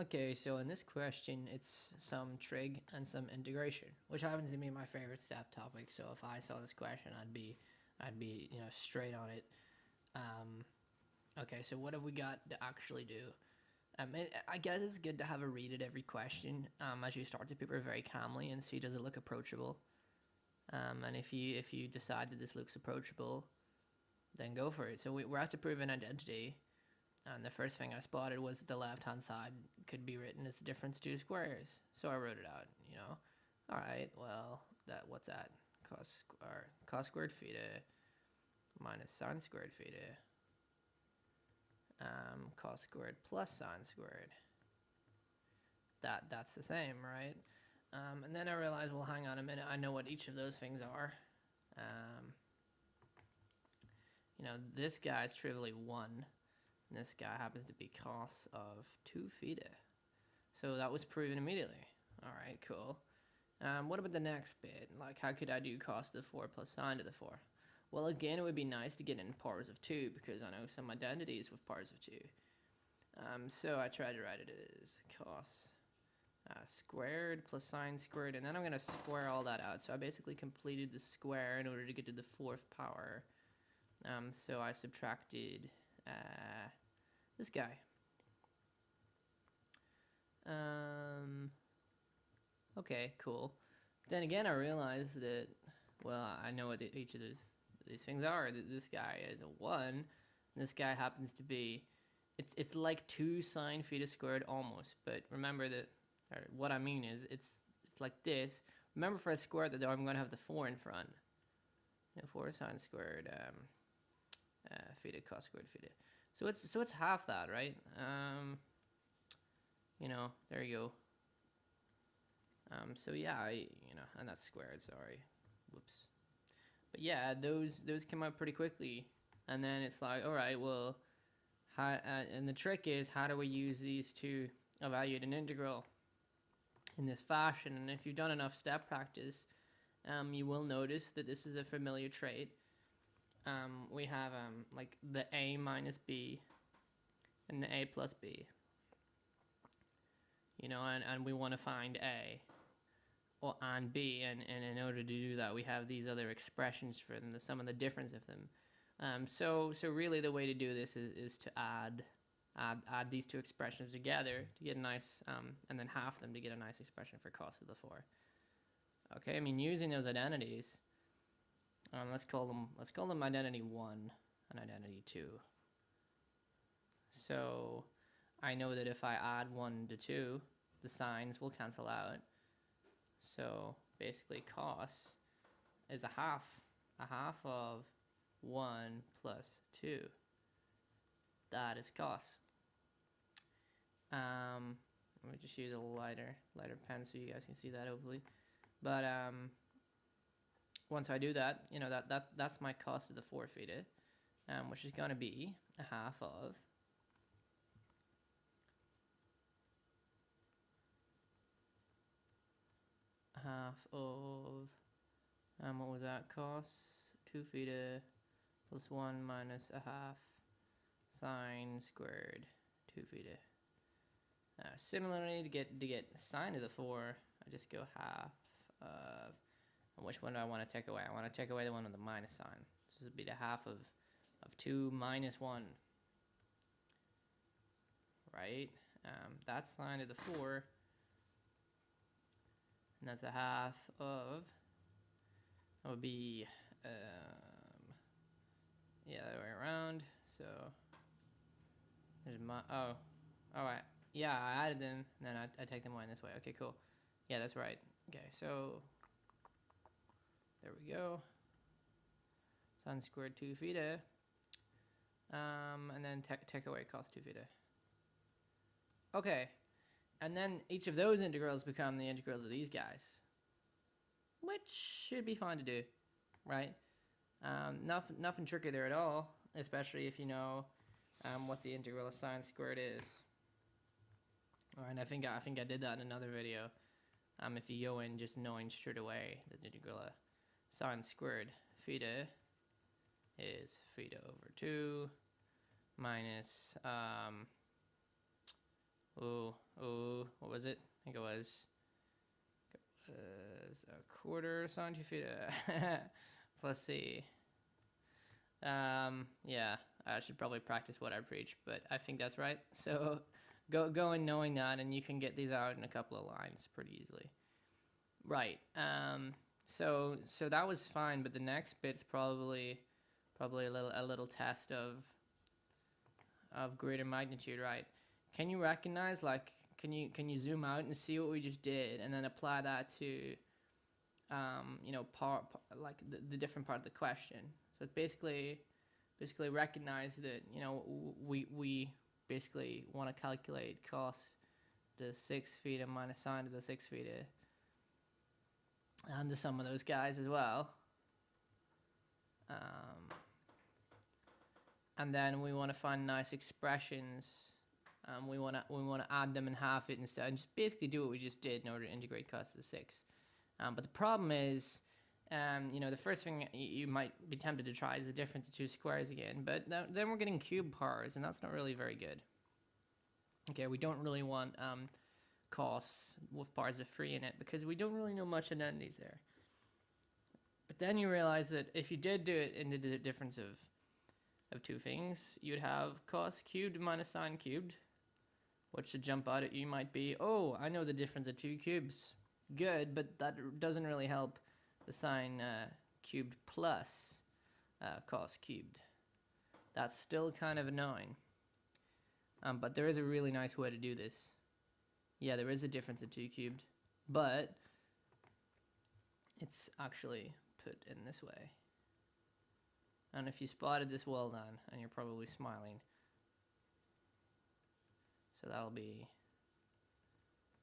Okay, so in this question, it's some trig and some integration, which happens to be my favorite stat topic. So if I saw this question, I'd be straight on it. Okay, so what have we got to actually do? I guess it's good to have a read at every question as you start the paper very calmly and see does it look approachable. And if you decide that this looks approachable, then go for it. So we're have to prove an identity. And the first thing I spotted was the left-hand side could be written as the difference two squares. So I wrote it out, All right, well, what's that? Cos squared theta minus sine squared theta. Cos squared plus sine squared. That's the same, right? And then I realized, well, hang on a minute. I know what each of those things are. This guy's trivially 1. And this guy happens to be cos of 2 theta. So that was proven immediately. All right, cool. What about the next bit? Like, how could I do cos to the 4 plus sine to the 4? Well, again, it would be nice to get in powers of 2 because I know some identities with powers of 2. So I tried to write it as cos squared plus sine squared, and then I'm going to square all that out. So I basically completed the square in order to get to the 4th power. So I subtracted this guy. Okay, cool. Then again, I realized that, well, I know what each of these things are. This guy is a 1. This guy happens to be, it's like 2 sine theta squared almost. But remember that, or what I mean is, it's like this. Remember for a square that I'm going to have the 4 in front. 4 sine squared theta cos squared theta. So it's half that, right? There you go. So yeah, and that's squared, sorry. Whoops. But yeah, those come out pretty quickly. And then it's like, all right, well, and the trick is, how do we use these to evaluate an integral in this fashion? And if you've done enough step practice, you will notice that this is a familiar trait. We have like the a minus b and the a plus b. And we want to find a and b, and in order to do that, we have these other expressions for them, the sum of the difference of them. So really the way to do this is to add these two expressions together to get a nice, and then half them to get a nice expression for cos to the 4. Okay, using those identities, let's call them identity 1 and identity 2. So I know that if I add 1 to 2, the signs will cancel out. So basically cos is a half of 1 plus 2. That is cos. Let me just use a lighter pen so you guys can see that hopefully. But once I do that, that's my cos to the 4 theta, which is going to be a half of what was that? Cos 2 theta plus 1 minus a half sine squared 2 theta. Similarly, to get sine to the 4, I just go half of, and which one do I want to take away? I want to take away the one with the minus sign. So this would be the half of 2 minus 1. Right? That's sine to the 4. And that's a half of, that would be, the other way around. So, there's my, oh, alright. Yeah, I added them, and then I take them away in this way. Okay, cool. Yeah, that's right. Okay, so, there we go. Sine squared 2 theta. And then take away cos 2 theta. Okay. And then each of those integrals become the integrals of these guys, which should be fun to do, right? Nothing tricky there at all, especially if you know what the integral of sine squared is. All right, I think I did that in another video. If you go in just knowing straight away that the integral of sine squared theta is theta over 2 minus what was it? I think it was a quarter sine 2 theta. Let's see. Yeah, I should probably practice what I preach, but I think that's right. So go in knowing that, and you can get these out in a couple of lines pretty easily. Right. So that was fine, but the next bit's probably a little test of greater magnitude, right? Can you recognize, like, can you zoom out and see what we just did, and then apply that to you know, like the different part of the question. So it's basically recognize that, you know, we basically want to calculate cos the 6 theta minus sine of the 6 theta, and the sum of those guys as well. And then we want to find nice expressions. We want to add them and half it instead, and just basically do what we just did in order to integrate cos to the 6. But the problem is, you know, the first thing you might be tempted to try is the difference of two squares again, but then we're getting cube powers, and that's not really very good. Okay, we don't really want cos with powers of 3 in it, because we don't really know much identities there. But then you realize that if you did do it in the difference of two things, you'd have cos cubed minus sine cubed, which to jump out at you might be, oh, I know the difference of two cubes. Good, but that doesn't really help the sine cubed plus cos cubed. That's still kind of annoying. But there is a really nice way to do this. Yeah, there is a difference of 2 cubed, but it's actually put in this way. And if you spotted this, well done, and you're probably smiling. So that'll be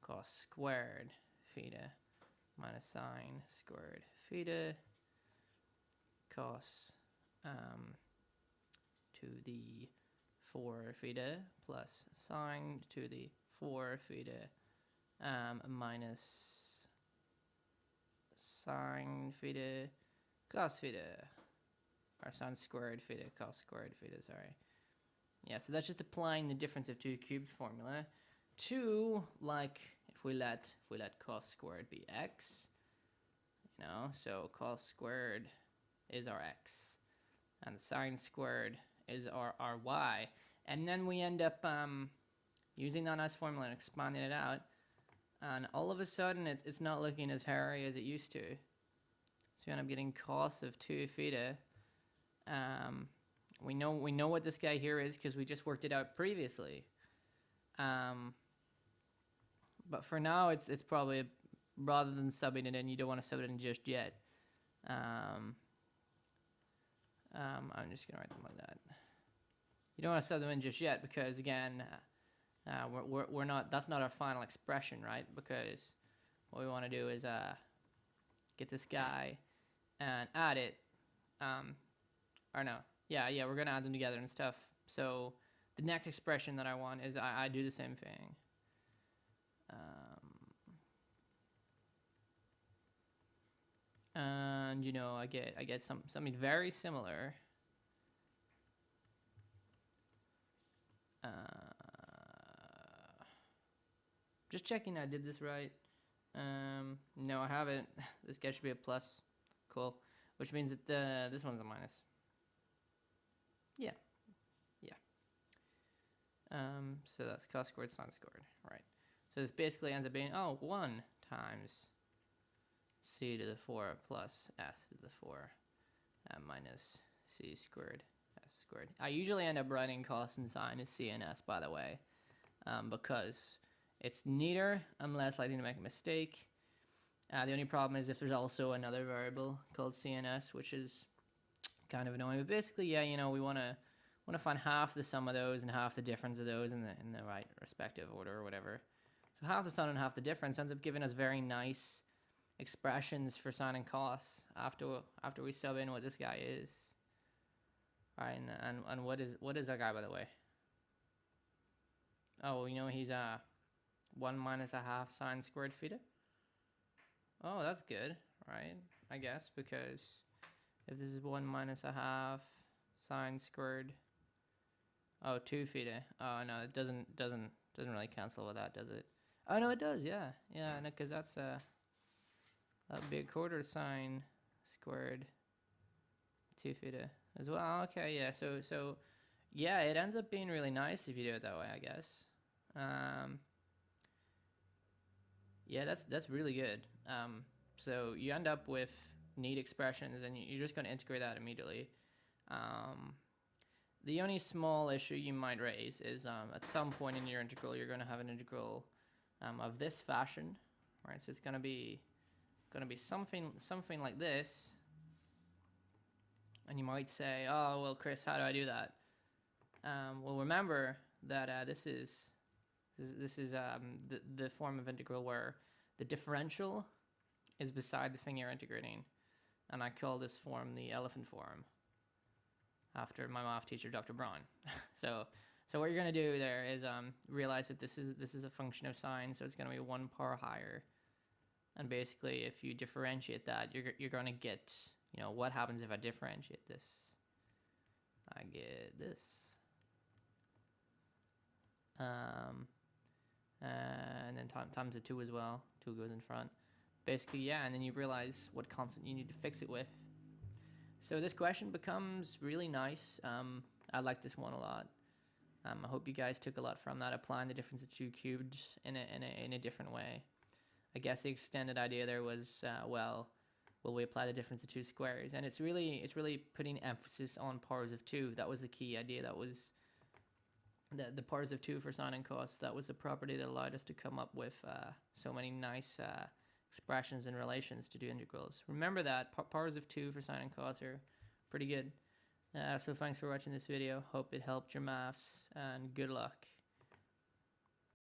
cos squared theta minus sine squared theta cos to the 4 theta plus sine to the 4 theta minus sine theta cos theta, or sine squared theta cos squared theta, sorry. Yeah, so that's just applying the difference of 2 cubed formula to, like, if we let cos squared be x, you know, so cos squared is our x, and sine squared is our y, and then we end up using that nice formula and expanding it out, and all of a sudden it's not looking as hairy as it used to. So you end up getting cos of 2 theta. We know what this guy here is because we just worked it out previously. But for now, it's probably, rather than subbing it in, you don't want to sub it in just yet. I'm just gonna write them like that. You don't want to sub them in just yet because, again, we're not. That's not our final expression, right? Because what we want to do is get this guy and add it. Or no, yeah, we're gonna add them together and stuff. So the next expression that I want is I do the same thing. And you know, I get something very similar. Just checking I did this right. No, I haven't. This guy should be a plus. Cool. Which means that this one's a minus. Yeah. So that's cos squared sine squared. Right. So this basically ends up being 1 times c to the 4 plus s to the 4 minus c squared s squared. I usually end up writing cos and sine as c and s, by the way, because it's neater. I'm less likely to make a mistake. The only problem is if there's also another variable called c and s, which is kind of annoying. But basically, yeah, you know, we want to find half the sum of those and half the difference of those in the right respective order or whatever. So half the sum and half the difference ends up giving us very nice expressions for sine and cos after we sub in what this guy is. All right, and what is that guy, by the way? Oh, you know, he's 1 minus a half sine squared theta. Oh, that's good, right? I guess, because if this is 1 minus a half sine squared, 2 theta. Oh no, it doesn't Doesn't really cancel with that, does it? Oh no, it does. Yeah, yeah. No, because that's that'd be a quarter sine squared 2 theta as well. Okay, yeah. So yeah, it ends up being really nice if you do it that way, I guess. Yeah, that's really good. So you end up with neat expressions, and you're just going to integrate that immediately. The only small issue you might raise is at some point in your integral, you're going to have an integral of this fashion, right? So it's going to be something like this, and you might say, "Oh, well, Chris, how do I do that?" Well, remember that this is the form of integral where the differential is beside the thing you're integrating, and I call this form the elephant form, after my math teacher, Dr. Braun. so what you're going to do there is realize that this is a function of sine, so it's going to be 1 power higher, and basically if you differentiate that, you're going to get, you know, what happens if I differentiate this? I get this. And then times the 2 as well. 2 goes in front. Basically, yeah, and then you realize what constant you need to fix it with. So this question becomes really nice. I like this one a lot. I hope you guys took a lot from that, applying the difference of 2 cubes in a different way. I guess the extended idea there was, well, will we apply the difference of 2 squares? And it's really putting emphasis on powers of 2. That was the key idea. That was the powers of 2 for sine and cos. That was the property that allowed us to come up with so many nice expressions and relations to do integrals. Remember that powers of 2 for sine and cos are pretty good. So thanks for watching this video. Hope it helped your maths, and good luck.